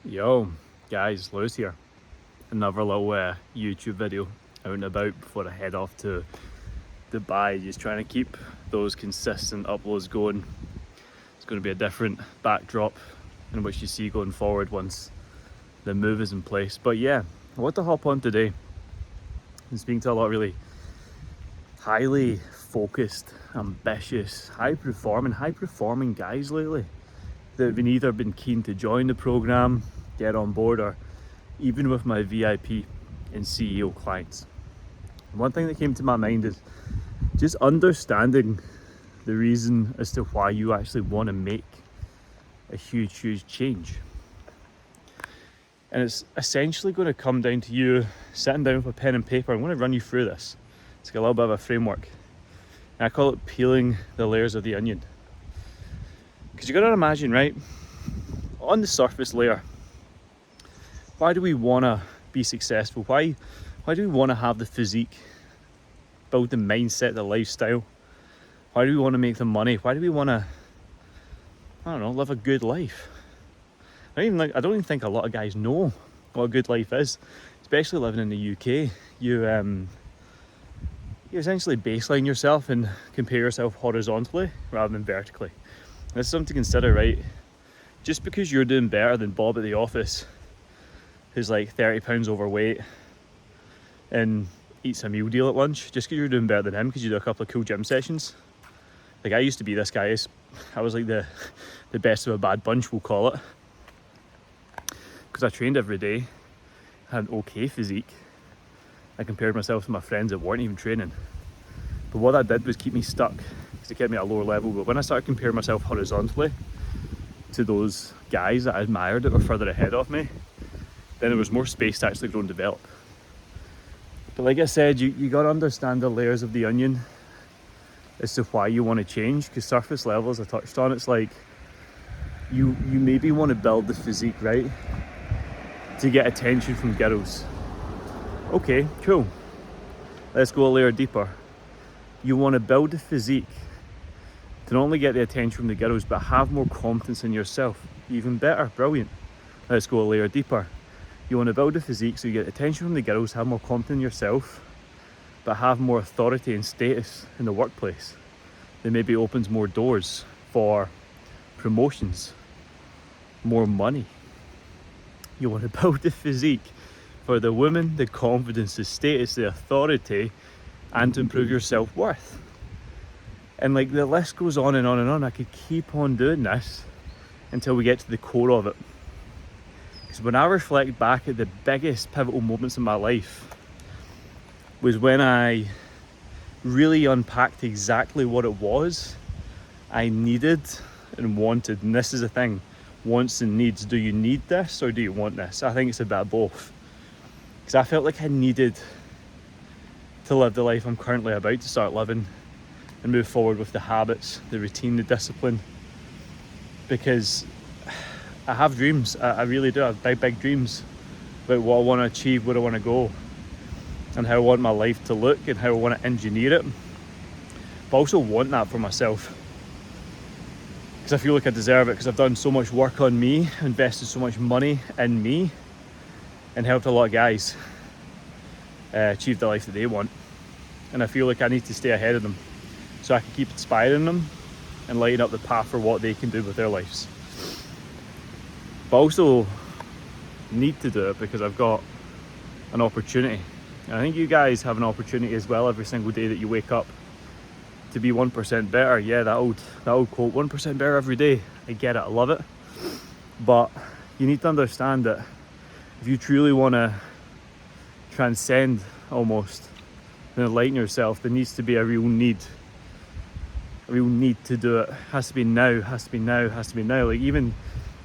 Yo, guys, Lewis here. Another little YouTube video out and about before I head off to Dubai. Just trying to keep those consistent uploads going. It's going to be a different backdrop in which you see going forward once the move is in place. But yeah, I want to hop on today and speaking to a lot of really highly focused, ambitious, high performing guys lately that have either been keen to join the program, get on board, or even with my VIP and CEO clients. One thing that came to my mind is just understanding the reason as to why you actually want to make a huge change. And it's essentially going to come down to you sitting down with a pen and paper. I'm going to run you through this. It's got a little bit of a framework. And I call it peeling the layers of the onion. Because you've got to imagine, right, on the surface layer, why do we want to be successful? Why do we want to have the physique, build the mindset, the lifestyle? Why do we want to make the money? Why do we want to, live a good life? I don't even think a lot of guys know what a good life is, especially living in the UK. You essentially baseline yourself and compare yourself horizontally rather than vertically. That's something to consider, right? Just because you're doing better than Bob at the office, who's like 30 pounds overweight and eats a meal deal at lunch, just because you're doing better than him because you do a couple of cool gym sessions. Like I used to be this guy. I was like the best of a bad bunch, we'll call it. Because I trained every day, had an okay physique. I compared myself to my friends that weren't even training. But what that did was keep me stuck, because it kept me at a lower level. But when I started comparing myself horizontally to those guys that I admired that were further ahead of me, then there was more space to actually grow and develop. But like I said, you got to understand the layers of the onion as to why you want to change. Because surface level, as I touched on, it's like you maybe want to build the physique, right, to get attention from girls. Okay, cool. Let's go a layer deeper. You want to build a physique to not only get the attention from the girls, but have more confidence in yourself. Even better, brilliant. Let's go a layer deeper. You want to build a physique so you get attention from the girls, have more confidence in yourself, but have more authority and status in the workplace. That maybe opens more doors for promotions, more money. You want to build the physique for the women, the confidence, the status, the authority, and to improve your self-worth. And like the list goes on and on and on. I could keep on doing this until we get to the core of it. Because when I reflect back at the biggest pivotal moments in my life was when I really unpacked exactly what it was I needed and wanted. And this is the thing, wants and needs. Do you need this or do you want this? I think it's a bit of both. Because I felt like I needed to live the life I'm currently about to start living and move forward with the habits, the routine, the discipline. Because I have dreams. I really do. I have big dreams about what I want to achieve, where I want to go, and how I want my life to look and how I want to engineer it. But I also want that for myself. Because I feel like I deserve it, because I've done so much work on me, invested so much money in me, and helped a lot of guys achieve the life that they want. And I feel like I need to stay ahead of them so I can keep inspiring them and lighting up the path for what they can do with their lives. But also need to do it because I've got an opportunity. And I think you guys have an opportunity as well every single day that you wake up to be 1% better. Yeah, that old quote, 1% better every day. I get it, I love it. But you need to understand that if you truly want to transcend almost and enlighten yourself, there needs to be a real need to do it. Has to be now. Like even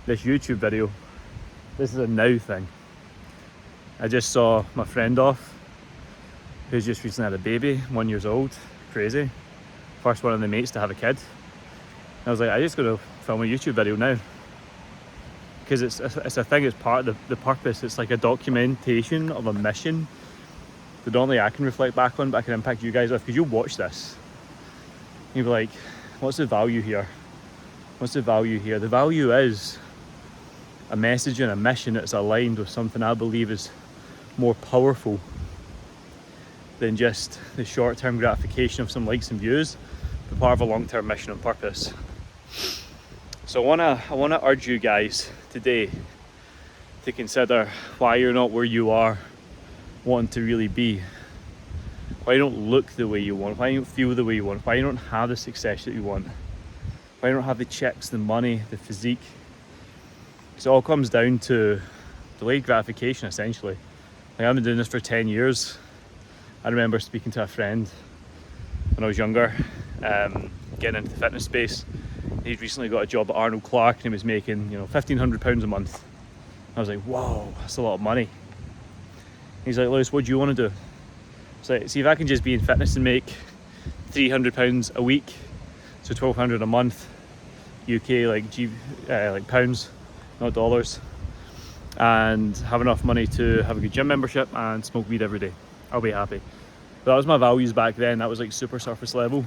this YouTube video, this is a now thing. I just saw my friend off, who's just recently had a baby, 1 year old, crazy. First one of the mates to have a kid. And I was like, I just got to film a YouTube video now. Because it's a thing, it's part of the purpose. It's like a documentation of a mission that not only I can reflect back on, but I can impact you guys with. Because you'll watch this, you'll be like, what's the value here? What's the value here? The value is a message and a mission that's aligned with something I believe is more powerful than just the short-term gratification of some likes and views, but part of a long-term mission and purpose. So I wanna urge you guys today to consider why you're not where you are wanting to really be. Why you don't look the way you want, why you don't feel the way you want, why you don't have the success that you want, why you don't have the checks, the money, the physique. Because it all comes down to delayed gratification, essentially. Like, I've been doing this for 10 years. I remember speaking to a friend when I was younger, getting into the fitness space. He'd recently got a job at Arnold Clark and he was making, £1,500 a month. I was like, whoa, that's a lot of money. He's like, Lewis, what do you want to do? It's like, see if I can just be in fitness and make £300 a week, so £1,200 a month, UK like pounds, not dollars, and have enough money to have a good gym membership and smoke weed every day, I'll be happy. But that was my values back then. That was like super surface level.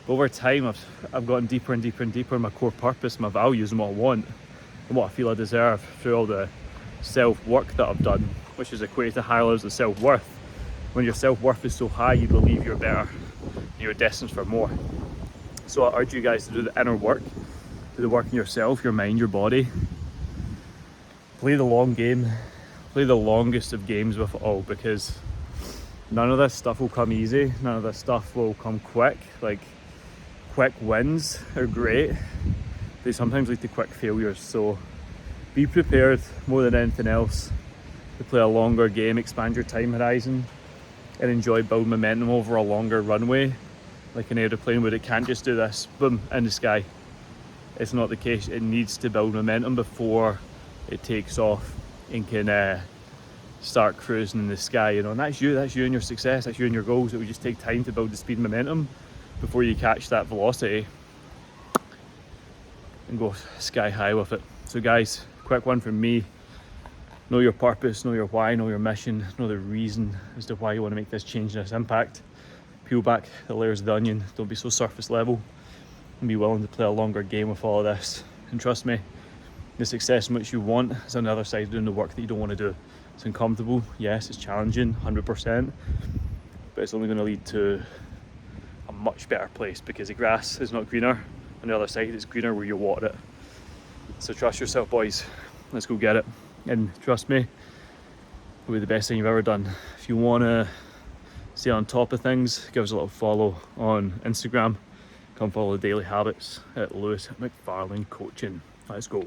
But over time, I've gotten deeper and deeper and deeper in my core purpose, my values, and what I want, and what I feel I deserve through all the self-work that I've done, which is equated to higher levels of self-worth. When your self-worth is so high, you believe you're better, you're destined for more. So I urge you guys to do the inner work, do the work in yourself, your mind, your body. Play the long game, play the longest of games with it all, because none of this stuff will come easy, none of this stuff will come quick. Like, quick wins are great, they sometimes lead to quick failures. So be prepared more than anything else to play a longer game, expand your time horizon, and enjoy building momentum over a longer runway, like an aeroplane where it can't just do this, boom, in the sky. It's not the case. It needs to build momentum before it takes off and can start cruising in the sky, and that's you and your success, that's you and your goals. It would just take time to build the speed and momentum before you catch that velocity and go sky high with it. So guys, quick one from me: know your purpose, know your why, know your mission, know the reason as to why you want to make this change and this impact. Peel back the layers of the onion, don't be so surface level, and be willing to play a longer game with all of this. And trust me, the success in which you want is on the other side of doing the work that you don't want to do. It's uncomfortable, yes, it's challenging, 100%, but it's only going to lead to a much better place, because the grass is not greener on the other side, it's greener where you water it. So trust yourself, boys, let's go get it. And trust me, it'll be the best thing you've ever done. If you want to stay on top of things, give us a little follow on Instagram. Come follow the Daily Habits at Lewis McFarlane Coaching. Let's go.